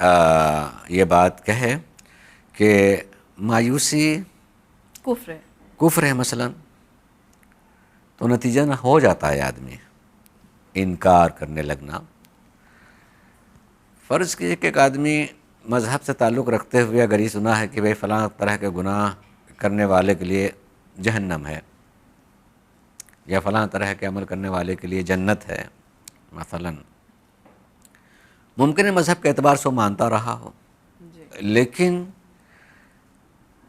یہ بات کہے کہ مایوسی کفر ہے. کفر ہے مثلا، تو نتیجہ نہ ہو جاتا ہے آدمی انکار کرنے لگنا. فرض کیجیے کہ ایک آدمی مذہب سے تعلق رکھتے ہوئے اگر یہ سنا ہے کہ بھئی فلاں طرح کے گناہ کرنے والے کے لیے جہنم ہے یا فلاں طرح کے عمل کرنے والے کے لیے جنت ہے مثلا، ممکن ہے مذہب کے اعتبار سے وہ مانتا رہا ہو، لیکن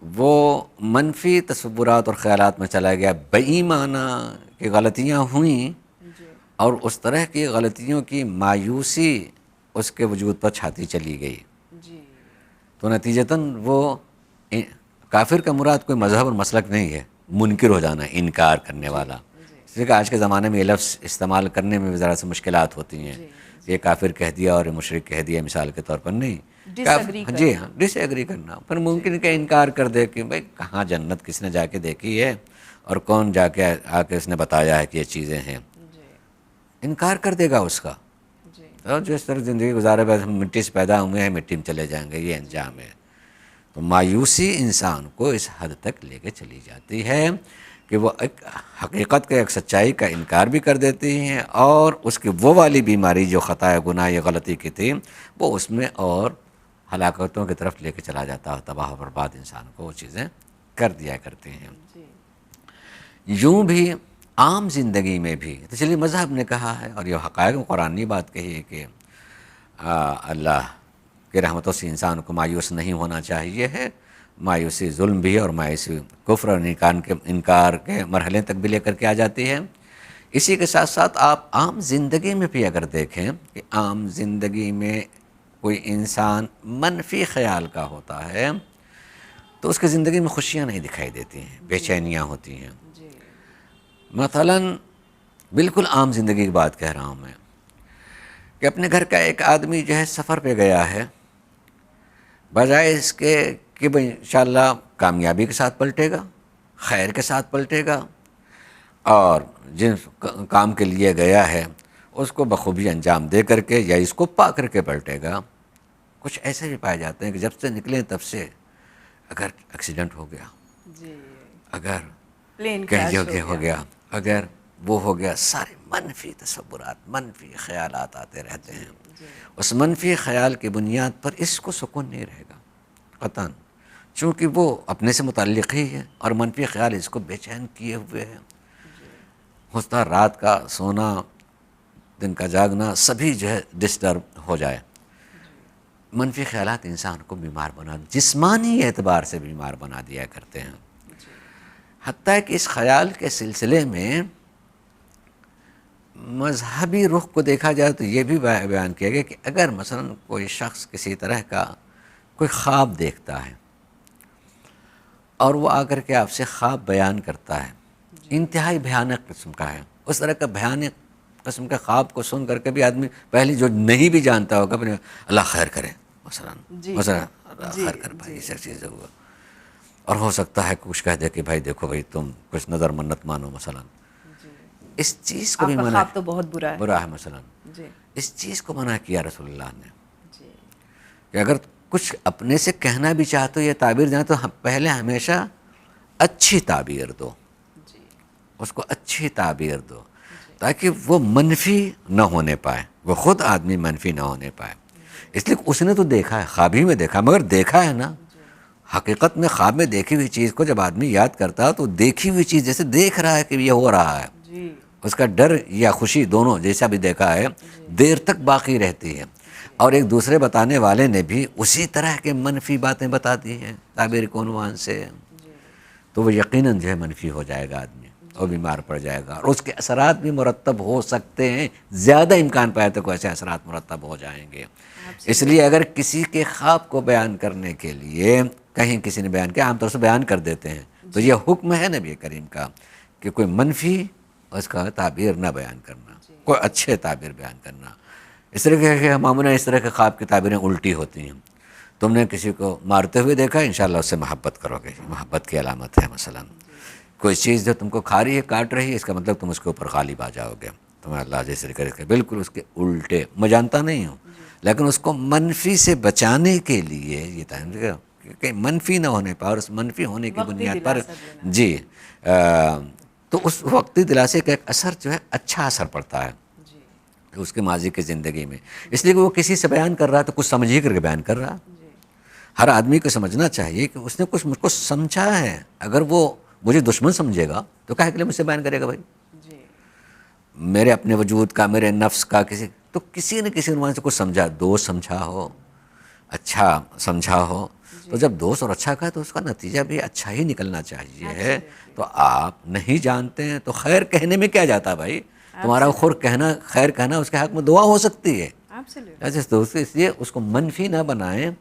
وہ منفی تصورات اور خیالات میں چلا گیا، بے ایمانہ کہ غلطیاں ہوئیں اور اس طرح کی غلطیوں کی مایوسی اس کے وجود پر چھاتی چلی گئی. تو نتیجتاً وہ کافر کا مراد کوئی مذہب اور مسلک نہیں ہے، منکر ہو جانا، انکار کرنے والا. اس لیے کہ آج کے زمانے میں یہ لفظ استعمال کرنے میں بھی ذرا سے مشکلات ہوتی ہیں. یہ کافر کہہ دیا اور یہ مشرک کہہ دیا مثال کے طور پر نہیں، جی ہاں ڈس ایگری کرنا. پھر ممکن ہے کہ انکار کر دے کہ بھائی کہاں جنت کس نے جا کے دیکھی ہے اور کون جا کے آ کے اس نے بتایا ہے کہ یہ چیزیں ہیں. انکار کر دے گا اس کا. اور جو اس طرح زندگی گزارے بس ہم مٹی سے پیدا ہوئے ہیں مٹی میں چلے جائیں گے، یہ انجام ہے. تو مایوسی انسان کو اس حد تک لے کے چلی جاتی ہے کہ وہ ایک حقیقت کا، ایک سچائی کا انکار بھی کر دیتی ہیں، اور اس کی وہ والی بیماری جو خطا گناہ یا غلطی کی تھی وہ اس میں اور ہلاکتوں کی طرف لے کے چلا جاتا ہے. تباہ و برباد انسان کو وہ چیزیں کر دیا کرتے ہیں. یوں بھی عام زندگی میں بھی تو چلیے مذہب نے کہا ہے اور یہ حقائق قرآن نے بات کہی ہے کہ اللہ کی رحمتوں سے انسان کو مایوس نہیں ہونا چاہیے ہے. مایوسی ظلم بھی ہے اور مایوسی کفر اور انکار کے مرحلے تک بھی لے کر کے آ جاتی ہے. اسی کے ساتھ ساتھ آپ عام زندگی میں بھی اگر دیکھیں کہ عام زندگی میں کوئی انسان منفی خیال کا ہوتا ہے تو اس کی زندگی میں خوشیاں نہیں دکھائی دیتی ہیں، بے چینیاں ہوتی ہیں. مثلاً بالکل عام زندگی کی بات کہہ رہا ہوں میں کہ اپنے گھر کا ایک آدمی جو ہے سفر پہ گیا ہے، بجائے اس کے کہ بھئی انشاءاللہ کامیابی کے ساتھ پلٹے گا، خیر کے ساتھ پلٹے گا، اور جن کام کے لیے گیا ہے اس کو بخوبی انجام دے کر کے یا اس کو پا کر کے پلٹے گا. کچھ ایسے بھی پائے جاتے ہیں کہ جب سے نکلیں تب سے اگر ایکسیڈنٹ ہو گیا، اگر کہیں ہو گیا، اگر وہ ہو گیا، سارے منفی تصورات، منفی خیالات آتے رہتے ہیں. اس منفی خیال کی بنیاد پر اس کو سکون نہیں رہے گا قطعاً، چونکہ وہ اپنے سے متعلق ہی ہے اور منفی خیال اس کو بے چین کیے ہوئے ہیں. ہوتا رات کا سونا، دن کا جاگنا، سبھی جو ہے ڈسٹرب ہو جائے. منفی خیالات انسان کو بیمار بنا، جسمانی اعتبار سے بیمار بنا دیا کرتے ہیں. حتیٰ کہ اس خیال کے سلسلے میں مذہبی رخ کو دیکھا جائے تو یہ بھی بیان کیا گیا کہ اگر مثلا کوئی شخص کسی طرح کا کوئی خواب دیکھتا ہے اور وہ آ کر کے آپ سے خواب بیان کرتا ہے، انتہائی بھیانک قسم کا ہے، اس طرح کا بھیانک قسم کے خواب کو سن کر کے بھی آدمی پہلے جو نہیں بھی جانتا ہوگا اپنے اللہ خیر کرے مثلا اللہ خیر کر بھائی ایسا چیز ہوا، اور ہو سکتا ہے کچھ کہہ دے کہ بھائی دیکھو بھائی تم کچھ نظر منت مانو مثلا. اس چیز کو بھی منع تو بہت برا ہے مثلا. اس چیز کو منع کیا رسول اللہ نے کہ اگر کچھ اپنے سے کہنا بھی چاہتے ہو یا تعبیر دیں تو پہلے ہمیشہ اچھی تعبیر دو، اس کو اچھی تعبیر دو تاکہ وہ منفی نہ ہونے پائے، وہ خود آدمی منفی نہ ہونے پائے. اس لیے اس نے تو دیکھا ہے، خواب ہی میں دیکھا، مگر دیکھا ہے نا. حقیقت میں خواب میں دیکھی ہوئی چیز کو جب آدمی یاد کرتا ہے تو دیکھی ہوئی چیز جیسے دیکھ رہا ہے کہ یہ ہو رہا ہے، اس کا ڈر یا خوشی دونوں جیسا بھی دیکھا ہے دیر تک باقی رہتی ہے. اور ایک دوسرے بتانے والے نے بھی اسی طرح کے منفی باتیں بتا دی ہیں تعبیر کے عنوان سے، تو وہ یقیناً جو ہے منفی ہو جائے گا آدمی اور بیمار پڑ جائے گا، اور اس کے اثرات بھی مرتب ہو سکتے ہیں، زیادہ امکان پائے تو ایسے اثرات مرتب ہو جائیں گے. اس لیے اگر کسی کے خواب کو بیان کرنے کے لیے کہیں کسی نے بیان کیا، عام طور سے بیان کر دیتے ہیں، تو یہ حکم ہے نبی کریم کا کہ کوئی منفی اس کا تعبیر نہ بیان کرنا، کوئی اچھے تعبیر بیان کرنا. اس طرح کے معمولاً اس طرح کے خواب کی تعبیریں الٹی ہوتی ہیں. تم نے کسی کو مارتے ہوئے دیکھا، انشاءاللہ اس سے محبت کرو گے، محبت کی علامت ہے. مثلا کوئی چیز جو تم کو کھا رہی ہے، کاٹ رہی ہے، اس کا مطلب تم اس کے اوپر غالب آ جاؤ گے. تو میں اللہ جیسے ذکر کے بالکل اس کے الٹے، میں جانتا نہیں ہوں، لیکن اس کو منفی سے بچانے کے لیے یہ تعلیم کہ منفی نہ ہونے پر، اور اس منفی ہونے کی وقتی بنیاد پر دلاسا دینا۔ جی تو اس وقتی دلاسے کا ایک اثر جو ہے اچھا اثر پڑتا ہے جی اس کے ماضی کی زندگی میں، اس لیے کہ وہ کسی سے بیان کر رہا ہے تو کچھ سمجھ ہی کر کے بیان کر رہا۔ جی ہر آدمی کو سمجھنا چاہیے کہ اس نے کچھ مجھ کو سمجھا ہے، اگر وہ مجھے دشمن سمجھے گا تو کہے کے لیے مجھ سے بیان کرے گا بھائی؟ جی میرے اپنے وجود کا، میرے نفس کا، کسی نہ کسی عنوان سے کچھ سمجھا، دوست سمجھا ہو، اچھا سمجھا ہو، تو جب دوست اور اچھا کہا تو اس کا نتیجہ بھی اچھا ہی نکلنا چاہیے۔ تو آپ نہیں جانتے ہیں تو خیر کہنے میں کیا جاتا بھائی؟ تمہارا خیر کہنا اس کے حق میں دعا ہو سکتی ہے۔ ایسے دوست، اس لیے اس کو منفی نہ بنائیں،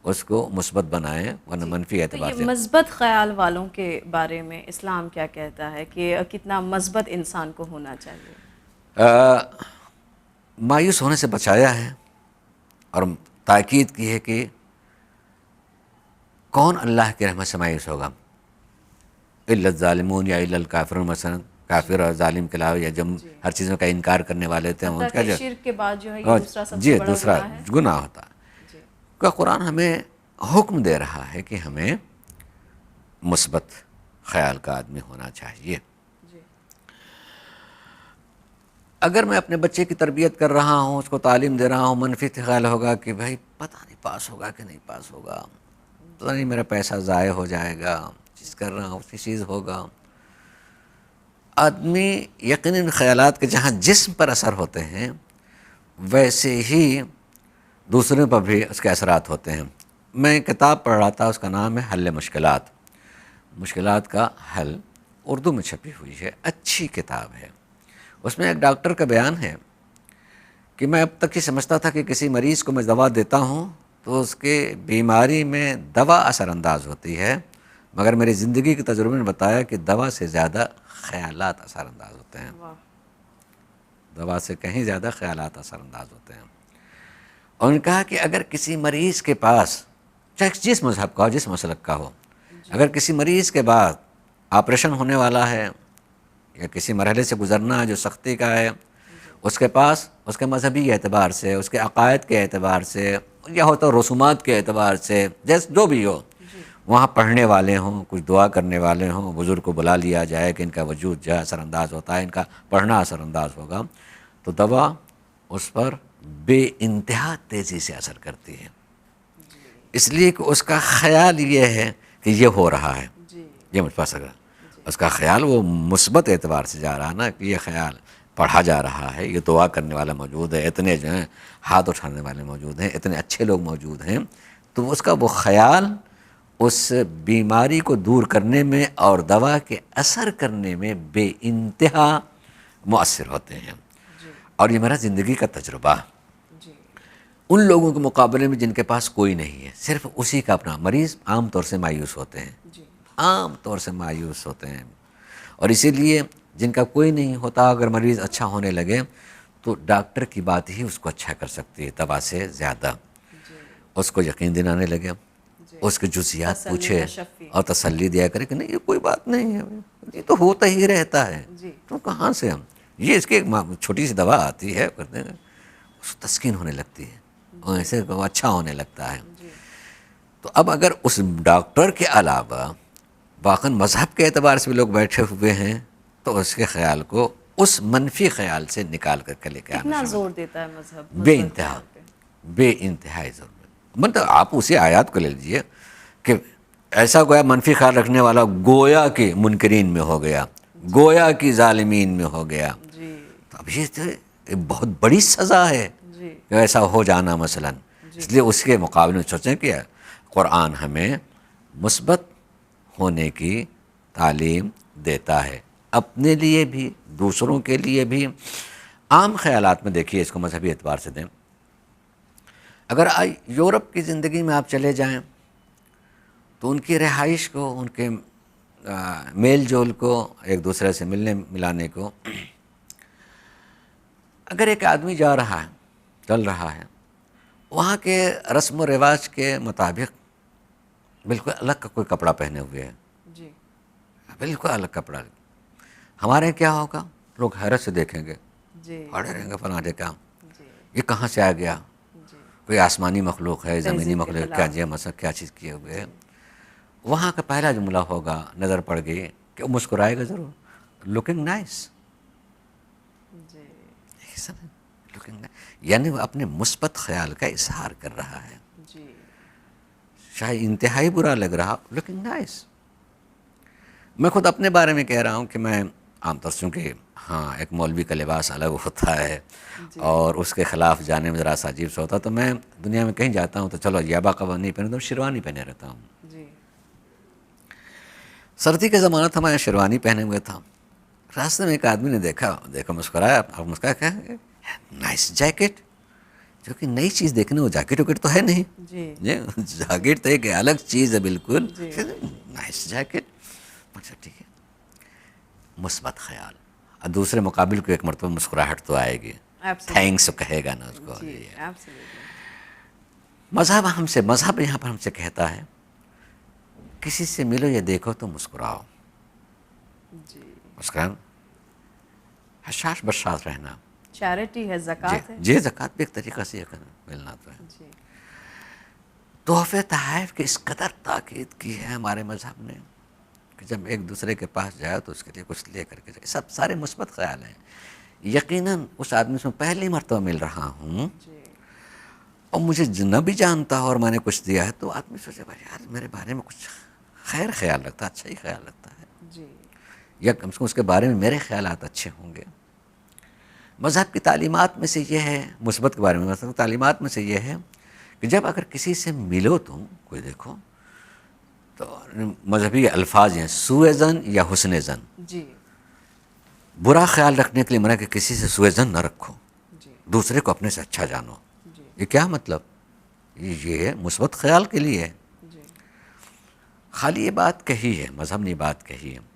اس کو مثبت بنائیں، ورنہ منفی تو اعتبار یہ سے مثبت خیال والوں کے بارے میں اسلام کیا کہتا ہے کہ کتنا مثبت انسان کو ہونا چاہیے؟ مایوس ہونے سے بچایا ہے اور تاکید کی ہے کہ کون اللہ کی رحمت سے مایوس ہوگا؟ الا الظالمون یا الا الکافرون، مثلا کافر اور ظالم کے علاوہ، یا جب ہر چیزوں کا انکار کرنے والے تھے ان حتیٰ کا کہ جو شرک کے بعد جو ہے یہ دوسرا سب جی سے بڑا دوسرا گناہ ہے۔ گناہ ہوتا ہے۔ جی کہ قرآن ہمیں حکم دے رہا ہے کہ ہمیں مثبت خیال کا آدمی ہونا چاہیے۔ جی اگر میں اپنے بچے کی تربیت کر رہا ہوں، اس کو تعلیم دے رہا ہوں، منفی خیال ہوگا کہ بھائی پتہ نہیں پاس ہوگا کہ نہیں پاس ہوگا، پتہ نہیں میرا پیسہ ضائع ہو جائے گا، چیز کر رہا ہوں اسی چیز ہوگا۔ آدمی یقیناً خیالات کے جہاں جسم پر اثر ہوتے ہیں ویسے ہی دوسروں پر بھی اس کے اثرات ہوتے ہیں۔ میں ایک کتاب پڑھ رہا تھا، اس کا نام ہے حل مشکلات، مشکلات کا حل، اردو میں چھپی ہوئی ہے، اچھی کتاب ہے۔ اس میں ایک ڈاکٹر کا بیان ہے کہ میں اب تک یہ سمجھتا تھا کہ کسی مریض کو میں دوا دیتا ہوں تو اس کے بیماری میں دوا اثر انداز ہوتی ہے، مگر میری زندگی کے تجربے نے بتایا کہ دوا سے زیادہ خیالات اثر انداز ہوتے ہیں، واہ دوا سے کہیں زیادہ خیالات اثر انداز ہوتے ہیں۔ اور انہوں نے کہا کہ اگر کسی مریض کے پاس، چاہے جس مذہب کا ہو، جس مسلک کا ہو، اگر کسی مریض کے بعد آپریشن ہونے والا ہے یا کسی مرحلے سے گزرنا ہے جو سختی کا ہے، اس کے پاس اس کے مذہبی اعتبار سے، اس کے عقائد کے اعتبار سے، یا ہو تو رسومات کے اعتبار سے، جیسے جو بھی ہو، وہاں پڑھنے والے ہوں، کچھ دعا کرنے والے ہوں، بزرگ کو بلا لیا جائے کہ ان کا وجود جو ہے اثر انداز ہوتا ہے، ان کا پڑھنا اثر انداز ہوگا، تو دوا اس پر بے انتہا تیزی سے اثر کرتی ہے، اس لیے کہ اس کا خیال یہ ہے کہ یہ ہو رہا ہے، یہ مجھ پاس اگر اس کا خیال وہ مثبت اعتبار سے جا رہا نا، کہ یہ خیال پڑھا جا رہا ہے، یہ دعا کرنے والا موجود ہے، اتنے جو ہیں ہاتھ اٹھانے والے موجود ہیں، اتنے اچھے لوگ موجود ہیں، تو اس کا وہ خیال اس بیماری کو دور کرنے میں اور دوا کے اثر کرنے میں بے انتہا مؤثر ہوتے ہیں۔ اور یہ میرا زندگی کا تجربہ، ان لوگوں کے مقابلے میں جن کے پاس کوئی نہیں ہے، صرف اسی کا اپنا، مریض عام طور سے مایوس ہوتے ہیں، عام طور سے مایوس ہوتے ہیں، اور اسی لیے جن کا کوئی نہیں ہوتا، اگر مریض اچھا ہونے لگے تو ڈاکٹر کی بات ہی اس کو اچھا کر سکتی ہے دوا سے زیادہ، اس کو یقین دلانے لگے، اس کے جزیات پوچھے اور تسلی دیا کرے کہ نہیں یہ کوئی بات نہیں ہے، یہ تو ہوتا ہی رہتا ہے، تو کہاں سے ہم، یہ اس کی ایک چھوٹی سی دوا آتی ہے، کرتے ہیں اس کو تسکین ہونے لگتی ہے، اور ایسے اچھا ہونے لگتا ہے۔ تو اب اگر اس ڈاکٹر کے علاوہ واقعاً مذہب کے اعتبار سے بھی لوگ بیٹھے ہوئے ہیں تو اس کے خیال کو اس منفی خیال سے نکال کر کے لے کے کتنا آنا زور دیتا ہے مذہب بے انتہا، بے انتہائی ضرورت۔ مطلب آپ اسی آیات کو لے لیجئے کہ ایسا گویا منفی خیال رکھنے والا گویا کہ منکرین میں ہو گیا، گویا کہ ظالمین میں ہو گیا، تو اب یہ تو ایک بہت بڑی سزا ہے کہ ایسا ہو جانا مثلا۔ اس لیے اس کے مقابلے میں سوچیں کہ قرآن ہمیں مثبت ہونے کی تعلیم دیتا ہے، اپنے لیے بھی، دوسروں کے لیے بھی۔ عام خیالات میں دیکھیے، اس کو مذہبی اعتبار سے دیں، اگر یورپ کی زندگی میں آپ چلے جائیں تو ان کی رہائش کو، ان کے میل جول کو، ایک دوسرے سے ملنے ملانے کو، اگر ایک آدمی جا رہا ہے، چل رہا ہے، وہاں کے رسم و رواج کے مطابق بالکل الگ کا کوئی کپڑا پہنے ہوئے ہے، بالکل الگ کپڑا، ہمارے کیا ہوگا، لوگ حیرت سے دیکھیں گے، جی پڑھے رہیں گے فلاں جگہ جی یہ کہاں سے آ گیا، جی کوئی آسمانی مخلوق ہے، زمینی تہذیب کے مخلوق ہے، کیا خلاف. جی مثلا کیا چیز کیے ہوئے. وہاں کا پہلا جملہ ہوگا، نظر پڑ گئی کہ وہ مسکرائے گا ضرور، لکنگ نائس. جی یعنی وہ اپنے مثبت خیال کا اظہار کر رہا ہے، جی چاہے انتہائی برا لگ رہا، لکنگ نائس. میں خود اپنے بارے میں کہہ رہا ہوں کہ میں عام طور سے، چونکہ ہاں ایک مولوی کا لباس الگ ہوتا ہے جی اور اس کے خلاف جانے میں ذرا سا عجیب سا ہوتا ہے، تو میں دنیا میں کہیں جاتا ہوں تو چلو یابا قبا نہیں پہنے تو شیروانی پہنے رہتا ہوں. جی سردی کا زمانہ تھا، میں شیروانی پہنے ہوئے تھا. راستے میں ایک آدمی نے دیکھا مسکرایا اور مسکرایا کہ نائس جیکٹ، جو کہ نئی چیز دیکھنے، وہ جیکٹ وکٹ تو ہے نہیں، جی جیکٹ تو ایک الگ چیز ہے بالکل. جی نائس جیکٹ. اچھا ٹھیک ہے، مثبت خیال. اور دوسرے مقابل کو ایک مرتبہ مسکراہٹ تو آئے گی، تھینکس کہے گا نا اس کو. جی ایبسلیٹلی. مذہب یہاں پر ہم سے کہتا ہے کسی سے ملو یا دیکھو تو مسکراؤ. جی مسکراؤ، حشاش بشاش رہنا. چیریٹی ہے، زکوٰۃ ہے. جی زکوٰۃ بھی ایک طریقہ سے ملنا تو ہے. جی تحفے تحائف کی اس قدر تاکید کی ہے ہمارے مذہب نے کہ جب ایک دوسرے کے پاس جائے تو اس کے لیے کچھ لے کر کے جائے. سب سارے مثبت خیال ہیں. یقیناً اس آدمی سے پہلی مرتبہ مل رہا ہوں جی اور مجھے نہ بھی جانتا اور میں نے کچھ دیا ہے تو آدمی سوچے بھائی یار میرے بارے میں کچھ خیر خیال رکھتا، اچھا ہی خیال رکھتا ہے، جی یا کم سے کم اس کے بارے میں میرے خیالات اچھے ہوں گے. مذہب کی تعلیمات میں سے یہ ہے، مثبت کے بارے میں مذہب کی تعلیمات میں سے یہ ہے کہ جب اگر کسی سے ملو تم کوئی دیکھو تو مذہبی الفاظ ہیں سوء ظن یا حسن ظن. جی برا خیال رکھنے کے لیے منع کہ کسی سے سوء ظن نہ رکھو، جی دوسرے کو اپنے سے اچھا جانو. جی یہ کیا مطلب؟ یہ مثبت خیال کے لیے ہے. جی خالی یہ بات کہی ہے، مذہب نے بات کہی ہے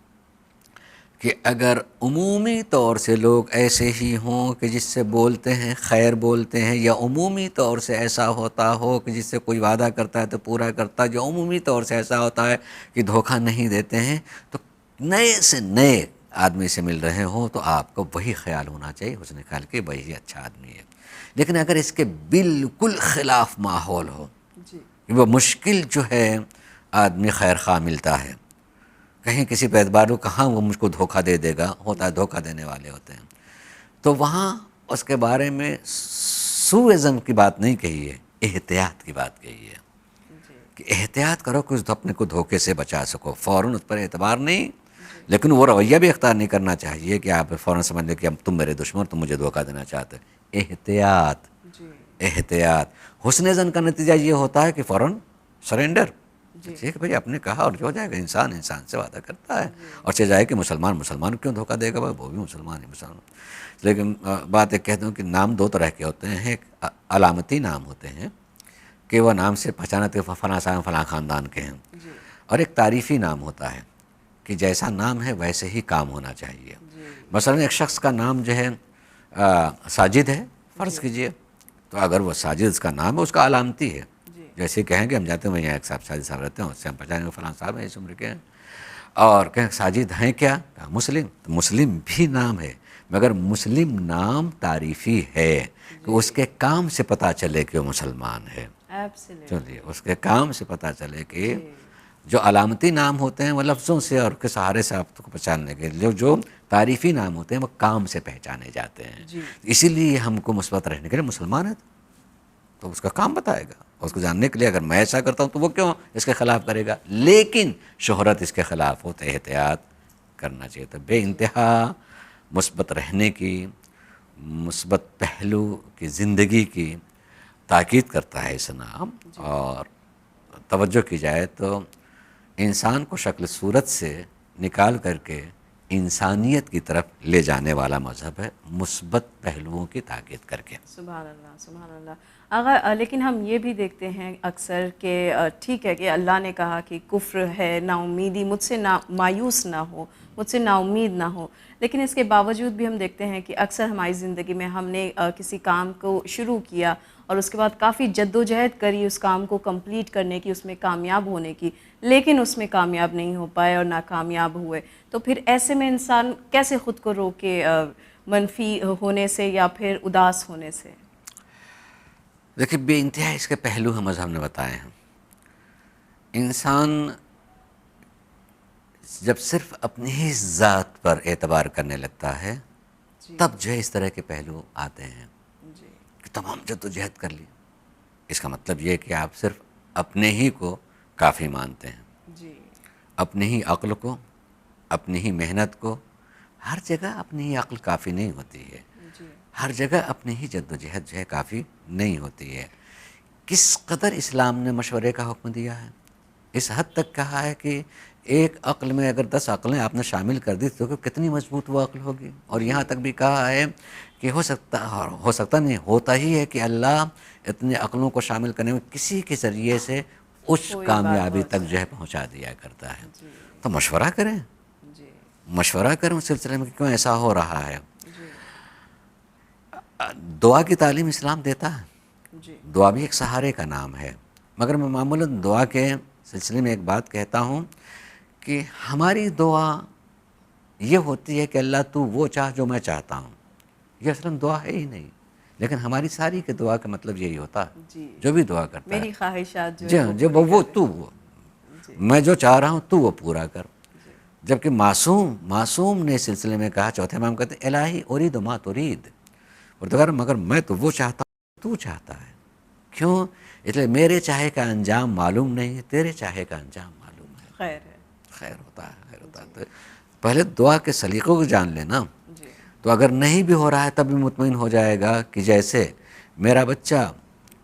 کہ اگر عمومی طور سے لوگ ایسے ہی ہوں کہ جس سے بولتے ہیں خیر بولتے ہیں، یا عمومی طور سے ایسا ہوتا ہو کہ جس سے کوئی وعدہ کرتا ہے تو پورا کرتا ہے، جو عمومی طور سے ایسا ہوتا ہے کہ دھوکہ نہیں دیتے ہیں، تو نئے سے نئے آدمی سے مل رہے ہوں تو آپ کو وہی خیال ہونا چاہیے، حسن خیال کہ وہی اچھا آدمی ہے. لیکن اگر اس کے بالکل خلاف ماحول ہو جی کہ وہ مشکل جو ہے آدمی خیر خواہ ملتا ہے، کہیں کسی پہ اعتبار ہو کہاں وہ مجھ کو دھوکہ دے دے گا، ہوتا ہے دھوکہ دینے والے ہوتے ہیں، تو وہاں اس کے بارے میں سوء ظن کی بات نہیں کہی ہے، احتیاط کی بات کہی ہے جی کہ احتیاط کرو کہ اپنے کو دھوکے سے بچا سکو. فوراً اس پر اعتبار نہیں، جی لیکن وہ رویہ بھی اختیار نہیں کرنا چاہیے کہ آپ فوراً سمجھ لیں کہ اب تم میرے دشمن، تم مجھے دھوکہ دینا چاہتے. احتیاط جی احتیاط. حسن ظن کا نتیجہ یہ ہوتا ہے کہ فوراً سرنڈر. جی ٹھیک ہے بھائی، آپ نے کہا اور جو ہو جائے گا. انسان سے وعدہ کرتا ہے جی اور چل جائے کہ مسلمان کیوں دھوکہ دے گا بھائی، وہ بھی مسلمان. لیکن بات ایک کہتا ہوں کہ نام دو طرح کے ہوتے ہیں. ایک علامتی نام ہوتے ہیں کہ وہ نام سے پہچانا تو فلاں صاحب فلاں خاندان کے ہیں، جی اور ایک تعریفی نام ہوتا ہے کہ جیسا نام ہے ویسے ہی کام ہونا چاہیے. جی مثلا ایک شخص کا نام جو ہے ساجد ہے فرض جی کیجئے، تو اگر وہ ساجد اس کا نام ہے، اس کا علامتی ہے. جی جیسے کہیں کہ ہم جاتے ہیں یہاں ایک صاحب ساجد صاحب رہتے ہیں، اس سے ہم پہچانے فلاں صاحب ہیں اس عمر کے ہیں، اور کہیں ساجد ہیں کیا؟ کہا مسلم. تو مسلم بھی نام ہے، مگر مسلم نام تعریفی ہے کہ اس کے کام سے پتہ چلے کہ وہ مسلمان ہے. چلیے ایبسلیٹلی. اس کے کام سے پتہ چلے کہ جی جو علامتی نام ہوتے ہیں وہ لفظوں سے اور کے سہارے سے آپ کو پہچاننے کے لیے، جو تعریفی نام ہوتے ہیں وہ کام سے پہچانے جاتے ہیں. جی اسی لیے ہم کو مثبت رہنے کے لیے مسلمان ہے تو اس کا کام بتائے گا، اس کو جاننے کے لیے اگر میں ایسا کرتا ہوں تو وہ کیوں اس کے خلاف کرے گا. لیکن شہرت اس کے خلاف ہو تو احتیاط کرنا چاہیے. تو بے انتہا مثبت رہنے کی، مثبت پہلو کی زندگی کی تاکید کرتا ہے اس نام. اور توجہ کی جائے تو انسان کو شکل صورت سے نکال کر کے انسانیت کی طرف لے جانے والا مذہب ہے، مثبت پہلوؤں کی تاکید کر کے. سبحان اللہ سبحان اللہ. اگر لیکن ہم یہ بھی دیکھتے ہیں اکثر کہ ٹھیک ہے کہ اللہ نے کہا کہ کفر ہے، نا امیدی، مجھ سے مایوس نہ ہو، مجھ سے نا امید نہ ہو، لیکن اس کے باوجود بھی ہم دیکھتے ہیں کہ اکثر ہماری زندگی میں ہم نے کسی کام کو شروع کیا اور اس کے بعد کافی جد و جہد کری اس کام کو کمپلیٹ کرنے کی، اس میں کامیاب ہونے کی، لیکن اس میں کامیاب نہیں ہو پائے اور ناکامیاب ہوئے. تو پھر ایسے میں انسان کیسے خود کو روکے منفی ہونے سے یا پھر اداس ہونے سے؟ دیکھیے بے انتہا اس کے پہلو ہیں مذہب نے بتائے ہیں. انسان جب صرف اپنی ہی ذات پر اعتبار کرنے لگتا ہے تب جو ہے اس طرح کے پہلو آتے ہیں کہ تمام جدوجہد کر لی. اس کا مطلب یہ کہ آپ صرف اپنے ہی کو کافی مانتے ہیں، اپنی ہی عقل کو، اپنی ہی محنت کو. ہر جگہ اپنی ہی عقل کافی نہیں ہوتی ہے، ہر جگہ اپنی ہی جدوجہد جو ہے کافی نہیں ہوتی ہے. کس قدر اسلام نے مشورے کا حکم دیا ہے، اس حد تک کہا ہے کہ ایک عقل میں اگر 10 عقلیں آپ نے شامل کر دی تو کتنی مضبوط وہ عقل ہوگی. اور یہاں تک بھی کہا ہے کہ ہو سکتا نہیں ہوتا ہی ہے کہ اللہ اتنے عقلوں کو شامل کرنے میں کسی کے ذریعے سے اس کامیابی تک جو ہے پہنچا دیا کرتا ہے. تو مشورہ کریں، مشورہ کریں اس سلسلے میں کہ کیوں ایسا ہو رہا ہے. دعا کی تعلیم اسلام دیتا ہے، دعا بھی ایک سہارے کا نام ہے. مگر میں معمولاً دعا کے سلسلے میں ایک بات کہتا ہوں کہ ہماری دعا یہ ہوتی ہے کہ اللہ تو وہ چاہ جو میں چاہتا ہوں. یہ اصلاً دعا ہے ہی نہیں، لیکن ہماری ساری کی دعا کا مطلب یہی ہوتا ہے جو بھی دعا کرتا ہے میری خواہشات جو وہ تو وہ میں جو چاہ رہا ہوں تو وہ پورا کر. جبکہ معصوم نے اس سلسلے میں کہا، چوتھے امام کہتے ہیں الہی ارید ما ترید، مگر میں تو وہ چاہتا ہوں تو چاہتا ہے. کیوں؟ اس لیے میرے چاہے کا انجام معلوم نہیں ہے، تیرے چاہے کا انجام معلوم ہے. خیر ہوتا ہے. تو پہلے دعا کے سلیقوں کو جان لینا. تو اگر نہیں بھی ہو رہا ہے تب بھی مطمئن ہو جائے گا کہ جیسے میرا بچہ،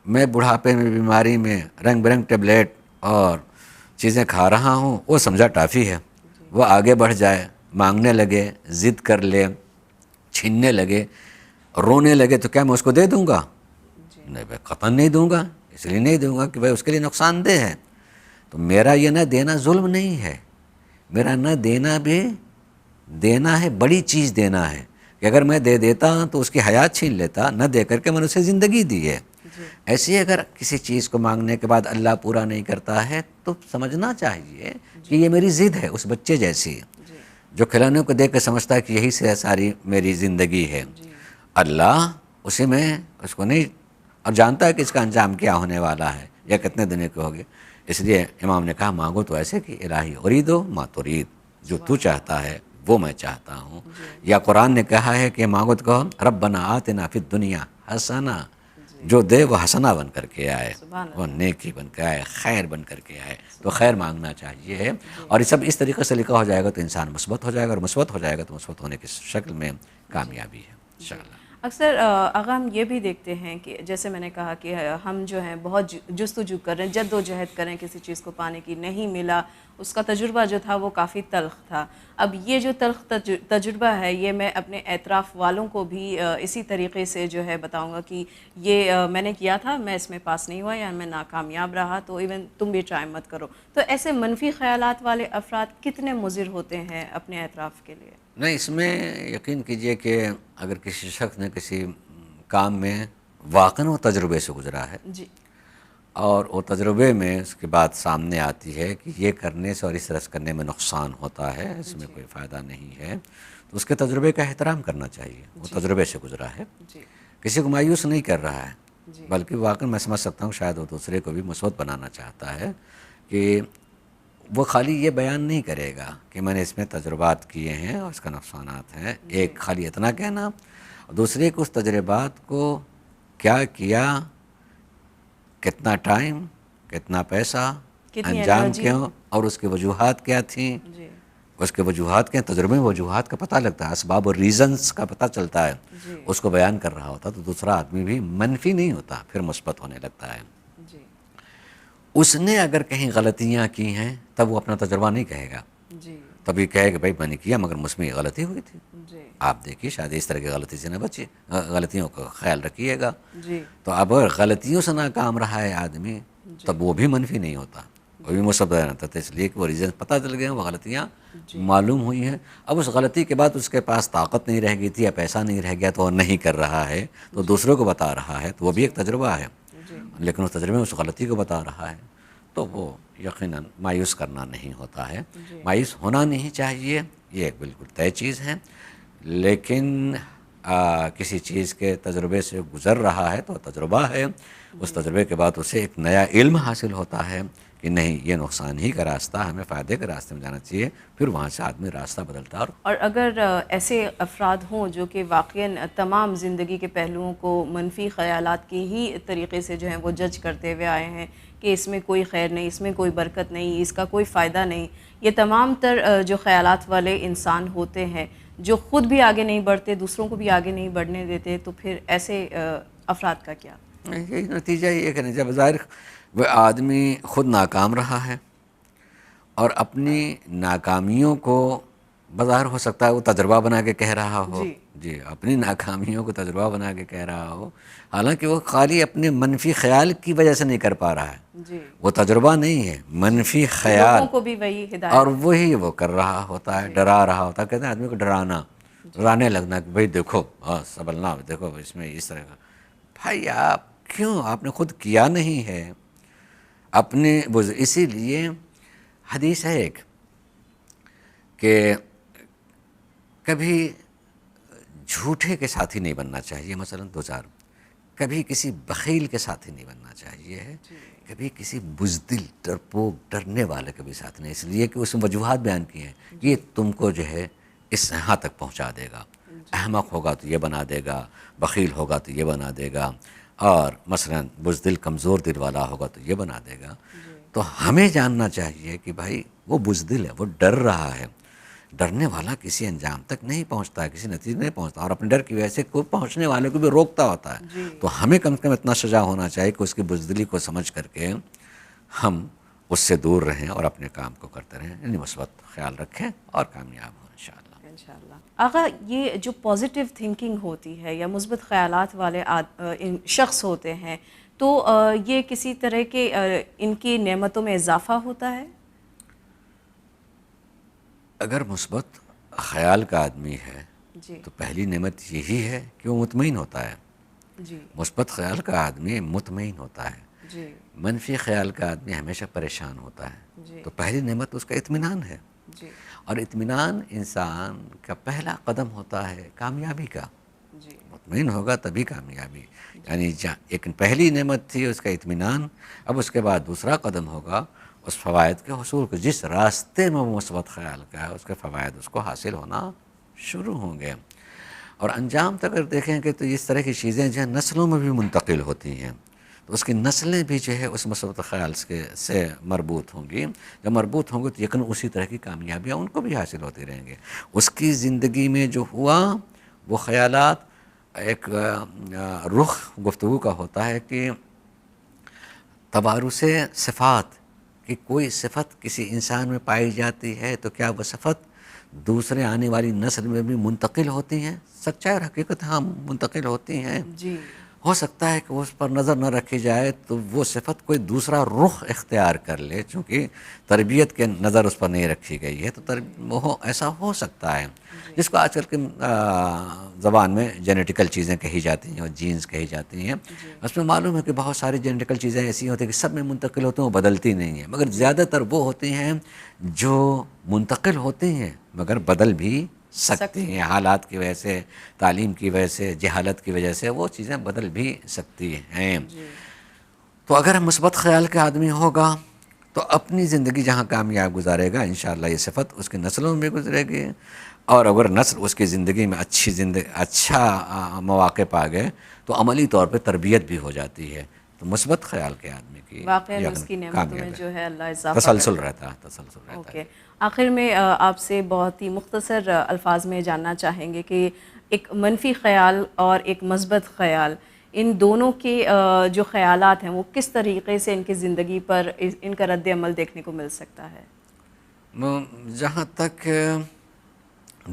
میں بڑھاپے میں بیماری میں رنگ برنگ ٹیبلیٹ اور چیزیں کھا رہا ہوں، وہ سمجھا ٹافی ہے، وہ آگے بڑھ جائے، مانگنے لگے، ضد کر لے، چھیننے لگے، رونے لگے، تو کیا میں اس کو دے دوں گا؟ نہیں بھائی، قطعاً نہیں دوں گا. اس لیے نہیں دوں گا کہ بھائی اس کے لیے نقصان دہ ہے. تو میرا یہ نہ دینا ظلم نہیں ہے، میرا نہ دینا بھی دینا ہے، بڑی چیز دینا ہے. کہ اگر میں دے دیتا تو اس کی حیات چھین لیتا، نہ دے کر کے میں نے اسے زندگی دی ہے. ایسے ہی اگر کسی چیز کو مانگنے کے بعد اللہ پورا نہیں کرتا ہے تو سمجھنا چاہیے کہ یہ میری ضد ہے، اس بچے جیسی جو کھلونے کو دیکھ کے سمجھتا ہے کہ یہی سے ساری میری زندگی ہے. اللہ اسی میں اس کو نہیں، اور جانتا ہے کہ اس کا انجام کیا ہونے والا ہے یا کتنے دنوں کے ہوگے. اس لیے امام نے کہا مانگو تو ایسے کہ الہی اریدو ما ترید، جو تو چاہتا ہے وہ میں چاہتا ہوں. یا قرآن نے کہا ہے کہ مانگو تو کہو ربنا آتنا فی الدنیا حسنہ، جو دے وہ حسنہ بن کر کے آئے، وہ نیکی بن کے آئے، خیر بن کر کے آئے. تو خیر مانگنا چاہیے. اور یہ سب اس طریقے سے لکھا ہو جائے گا تو انسان مثبت ہو جائے گا، اور مثبت ہو جائے گا تو مثبت ہونے کی شکل میں کامیابی ہے انشاءاللہ. اکثر آغا ہم یہ بھی دیکھتے ہیں کہ جیسے میں نے کہا کہ ہم جو ہیں بہت جستجو کر رہے ہیں، جد و جہد کریں کسی چیز کو پانے کی، نہیں ملا، اس کا تجربہ جو تھا وہ کافی تلخ تھا. اب یہ جو تلخ تجربہ ہے یہ میں اپنے اطراف والوں کو بھی اسی طریقے سے جو ہے بتاؤں گا کہ یہ میں نے کیا تھا، میں اس میں پاس نہیں ہوا یا میں ناکامیاب رہا، تو ایون تم بھی ٹرائی مت کرو. تو ایسے منفی خیالات والے افراد کتنے مضر ہوتے ہیں اپنے اطراف کے لیے؟ نہیں، اس میں یقین کیجئے کہ اگر کسی شخص نے کسی کام میں واقعاً وہ تجربے سے گزرا ہے اور وہ تجربے میں اس کے بعد سامنے آتی ہے کہ یہ کرنے سے اور اس طرح سے کرنے میں نقصان ہوتا ہے، اس میں کوئی فائدہ نہیں ہے، تو اس کے تجربے کا احترام کرنا چاہیے. وہ تجربے سے گزرا ہے، کسی کو مایوس نہیں کر رہا ہے، بلکہ واقعاً میں سمجھ سکتا ہوں شاید وہ دوسرے کو بھی مثبت بنانا چاہتا ہے. کہ وہ خالی یہ بیان نہیں کرے گا کہ میں نے اس میں تجربات کیے ہیں اور اس کا نقصانات ہیں، ایک خالی اتنا کہنا، دوسرے کو اس تجربات کو کیا کیا، کتنا ٹائم، کتنا پیسہ، انجام کیوں، اور اس کی وجوہات کیا تھیں. اس کے وجوہات کے تجربے میں وجوہات کا پتہ لگتا ہے، اسباب اور ریزنز کا پتہ چلتا ہے. اس کو بیان کر رہا ہوتا تو دوسرا آدمی بھی منفی نہیں ہوتا، پھر مثبت ہونے لگتا ہے. اس نے اگر کہیں غلطیاں کی ہیں تب وہ اپنا تجربہ نہیں کہے گا، تبھی کہے کہ بھائی میں نے کیا مگر مجھ میں غلطی ہوئی تھی. آپ دیکھیے شاید اس طرح کی غلطی سے نہ بچیے، غلطیوں کا خیال رکھیے گا. تو اب اگر غلطیوں سے ناکام رہا ہے آدمی تب وہ بھی منفی نہیں ہوتا، وہ بھی مثبت رہتا تھا. اس لیے کہ وہ ریزن پتہ چل گئے ہیں، وہ غلطیاں معلوم ہوئی ہیں. اب اس غلطی کے بعد اس کے پاس طاقت نہیں رہ گئی تھی یا پیسہ نہیں رہ گیا تو وہ نہیں کر رہا ہے، تو دوسروں کو بتا رہا ہے، تو وہ بھی ایک تجربہ ہے. لیکن اس تجربے میں اس غلطی کو بتا رہا ہے تو وہ یقیناً مایوس کرنا نہیں ہوتا ہے. مایوس ہونا نہیں چاہیے، یہ ایک بالکل طے چیز ہے. لیکن کسی چیز کے تجربے سے گزر رہا ہے تو تجربہ ہے، اس تجربے کے بعد اسے ایک نیا علم حاصل ہوتا ہے کہ نہیں یہ نقصان ہی کا راستہ، ہمیں فائدے کے راستے میں جانا چاہیے، پھر وہاں سے آدمی راستہ بدلتا ہے۔ اور اگر ایسے افراد ہوں جو کہ واقعاً تمام زندگی کے پہلوؤں کو منفی خیالات کے ہی طریقے سے جو ہیں وہ جج کرتے ہوئے آئے ہیں کہ اس میں کوئی خیر نہیں، اس میں کوئی برکت نہیں، اس کا کوئی فائدہ نہیں، یہ تمام تر جو خیالات والے انسان ہوتے ہیں جو خود بھی آگے نہیں بڑھتے، دوسروں کو بھی آگے نہیں بڑھنے دیتے، تو پھر ایسے افراد کا کیا؟ یہی نتیجہ یہ کہ جب ظاہر وہ آدمی خود ناکام رہا ہے اور اپنی ناکامیوں کو بظاہر ہو سکتا ہے وہ تجربہ بنا کے کہہ رہا ہو، جی اپنی ناکامیوں کو تجربہ بنا کے کہہ رہا ہو، حالانکہ وہ خالی اپنے منفی خیال کی وجہ سے نہیں کر پا رہا ہے، جی، وہ تجربہ نہیں ہے، منفی خیال، لوگوں کو بھی وہی ہدایت اور وہی وہ کر رہا ہوتا ہے، ڈرا رہا ہوتا ہے۔ کہتے ہیں آدمی کو ڈرانے لگنا کہ بھئی دیکھو سنبھلنا، دیکھو اس میں اس طرح کا۔ بھائی آپ کیوں، آپ نے خود کیا نہیں ہے اپنے اسی لیے حدیث ہے ایک کہ کبھی جھوٹے کے ساتھی نہیں بننا چاہیے، مثلا کبھی کسی بخیل کے ساتھی نہیں بننا چاہیے، کبھی کسی بزدل ڈرپوک ڈرنے والے کے بھی ساتھ نہیں، اس لیے کہ اس میں وجوہات بیان کی ہیں، یہ تم کو جو ہے اس یہاں تک پہنچا دے گا، احمق ہوگا تو یہ بنا دے گا، بخیل ہوگا تو یہ بنا دے گا، اور مثلا بزدل کمزور دل والا ہوگا تو یہ بنا دے گا۔ تو ہمیں جاننا چاہیے کہ بھائی وہ بزدل ہے، وہ ڈر رہا ہے، ڈرنے والا کسی انجام تک نہیں پہنچتا ہے، کسی نتیجے نہیں پہنچتا، اور اپنے ڈر کی وجہ سے کوئی پہنچنے والے کو بھی روکتا ہوتا ہے۔ تو ہمیں کم سے کم اتنا شجاع ہونا چاہیے کہ اس کی بزدلی کو سمجھ کر کے ہم اس سے دور رہیں اور اپنے کام کو کرتے رہیں، یعنی مثبت خیال رکھیں اور کامیاب ہوں انشاءاللہ۔ آقا، یہ جو پازیٹیو تھنکنگ ہوتی ہے یا مثبت خیالات والے شخص ہوتے ہیں، تو یہ کسی طرح کے ان کی نعمتوں میں اضافہ ہوتا ہے؟ اگر مثبت خیال کا آدمی ہے جی، تو پہلی نعمت یہی ہے کہ وہ مطمئن ہوتا ہے۔ جی، مثبت خیال کا آدمی مطمئن ہوتا ہے، جی، منفی خیال کا آدمی ہمیشہ پریشان ہوتا ہے۔ جی، تو پہلی نعمت اس کا اطمینان ہے، جی، اور اطمینان انسان کا پہلا قدم ہوتا ہے کامیابی کا۔ جی، مطمئن ہوگا تبھی کامیابی، یعنی ایک پہلی نعمت تھی اس کا اطمینان، اب اس کے بعد دوسرا قدم ہوگا اس فوائد کے حصول کو، جس راستے میں وہ مثبت خیال کا ہے اس کے فوائد اس کو حاصل ہونا شروع ہوں گے، اور انجام تک اگر دیکھیں کہ تو اس طرح کی چیزیں جو ہیں نسلوں میں بھی منتقل ہوتی ہیں، تو اس کی نسلیں بھی جو ہے اس مثبت خیال سے مربوط ہوں گی، جب مربوط ہوں گی تو یقیناً اسی طرح کی کامیابیاں ان کو بھی حاصل ہوتی رہیں گے۔ اس کی زندگی میں جو ہوا وہ خیالات ایک رخ گفتگو کا ہوتا ہے کہ تبارز صفات، کہ کوئی صفت کسی انسان میں پائی جاتی ہے تو کیا وہ صفت دوسرے آنے والی نسل میں بھی منتقل ہوتی ہیں؟ سچائی اور حقیقت ہاں منتقل ہوتی ہیں۔ جی، ہو سکتا ہے کہ اس پر نظر نہ رکھی جائے تو وہ صفت کوئی دوسرا رخ اختیار کر لے، چونکہ تربیت کے نظر اس پر نہیں رکھی گئی ہے، تو وہ ایسا ہو سکتا ہے، جس کو آج کل کے زبان میں جینیٹیکل چیزیں کہی جاتی ہیں اور جینز کہی جاتی ہیں۔ اس میں معلوم ہے کہ بہت ساری جینیٹیکل چیزیں ایسی ہوتی ہیں کہ سب میں منتقل ہوتی ہیں، وہ بدلتی نہیں ہیں، مگر زیادہ تر وہ ہوتی ہیں جو منتقل ہوتی ہیں مگر بدل بھی سکتی ہیں، حالات کی وجہ سے، تعلیم کی وجہ سے، جہالت کی وجہ سے وہ چیزیں بدل بھی سکتی ہیں۔ تو اگر مثبت خیال کا آدمی ہوگا تو اپنی زندگی جہاں کامیاب گزارے گا انشاءاللہ یہ صفت اس کی نسلوں میں بھی گزرے گی، اور اگر نسل اس کی زندگی میں اچھا مواقع پا گئے تو عملی طور پہ تربیت بھی ہو جاتی ہے۔ تو مثبت خیال کے آدمی کی واقعاً اس کی نعمتوں میں جو ہے اللہ اضافہ تسلسل رہتا ہے۔ اوکے، آخر میں آپ سے بہت ہی مختصر الفاظ میں جاننا چاہیں گے کہ ایک منفی خیال اور ایک مثبت خیال، ان دونوں کے جو خیالات ہیں وہ کس طریقے سے ان کی زندگی پر ان کا رد عمل دیکھنے کو مل سکتا ہے؟ جہاں تک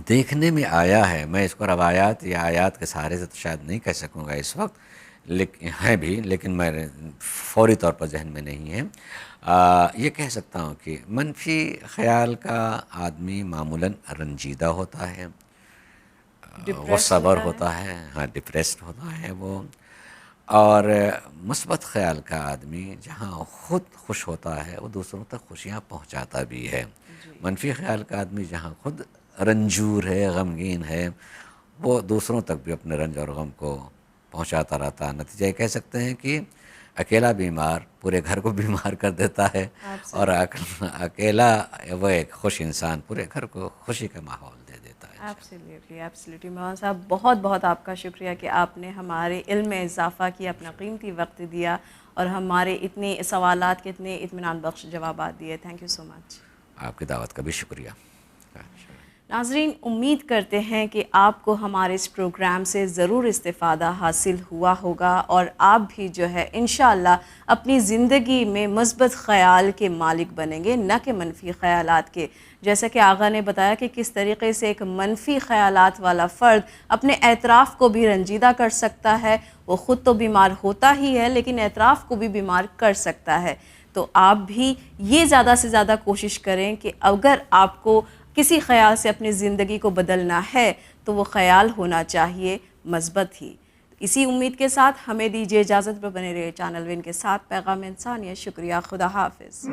دیکھنے میں آیا ہے، میں اس کو روایات یا آیات کے سہارے سے تو شاید نہیں کہہ سکوں گا اس وقت، لیکن میں فوری طور پر ذہن میں نہیں ہے۔ یہ کہہ سکتا ہوں کہ منفی خیال کا آدمی معمولاً رنجیدہ ہوتا ہے، وہ صبر ہوتا ہے، ہاں ڈپریسڈ ہوتا ہے وہ، اور مثبت خیال کا آدمی جہاں خود خوش ہوتا ہے وہ دوسروں تک خوشیاں پہنچاتا بھی ہے۔ منفی خیال کا آدمی جہاں خود رنجور ہے، غمگین ہے، وہ دوسروں تک بھی اپنے رنج اور غم کو پہنچاتا رہتا ہے. نتیجہ یہ کہہ سکتے ہیں کہ اکیلا بیمار پورے گھر کو بیمار کر دیتا ہے, اور اکیلا وہ ایک خوش انسان پورے گھر کو خوشی کا ماحول دے دیتا ہے. Absolutely absolutely. مولانا صاحب بہت بہت آپ کا شکریہ کہ آپ نے ہمارے علم میں اضافہ کیا, اپنا قیمتی وقت دیا اور ہمارے اتنے سوالات کے اتنے اطمینان بخش جوابات دیے. تھینک یو سو مچ. آپ کی دعوت کا بھی شکریہ. ناظرین, امید کرتے ہیں کہ آپ کو ہمارے اس پروگرام سے ضرور استفادہ حاصل ہوا ہوگا اور آپ بھی جو ہے انشاءاللہ اپنی زندگی میں مثبت خیال کے مالک بنیں گے, نہ کہ منفی خیالات کے. جیسا کہ آغا نے بتایا کہ کس طریقے سے ایک منفی خیالات والا فرد اپنے اطراف کو بھی رنجیدہ کر سکتا ہے. وہ خود تو بیمار ہوتا ہی ہے لیکن اطراف کو بھی بیمار کر سکتا ہے. تو آپ بھی یہ زیادہ سے زیادہ کوشش کریں کہ اگر آپ کو کسی خیال سے اپنی زندگی کو بدلنا ہے تو وہ خیال ہونا چاہیے مثبت ہی. اسی امید کے ساتھ ہمیں دیجیے اجازت, پر بنے رہے چینل ون کے ساتھ. پیغام انسانیت. شکریہ. خدا حافظ.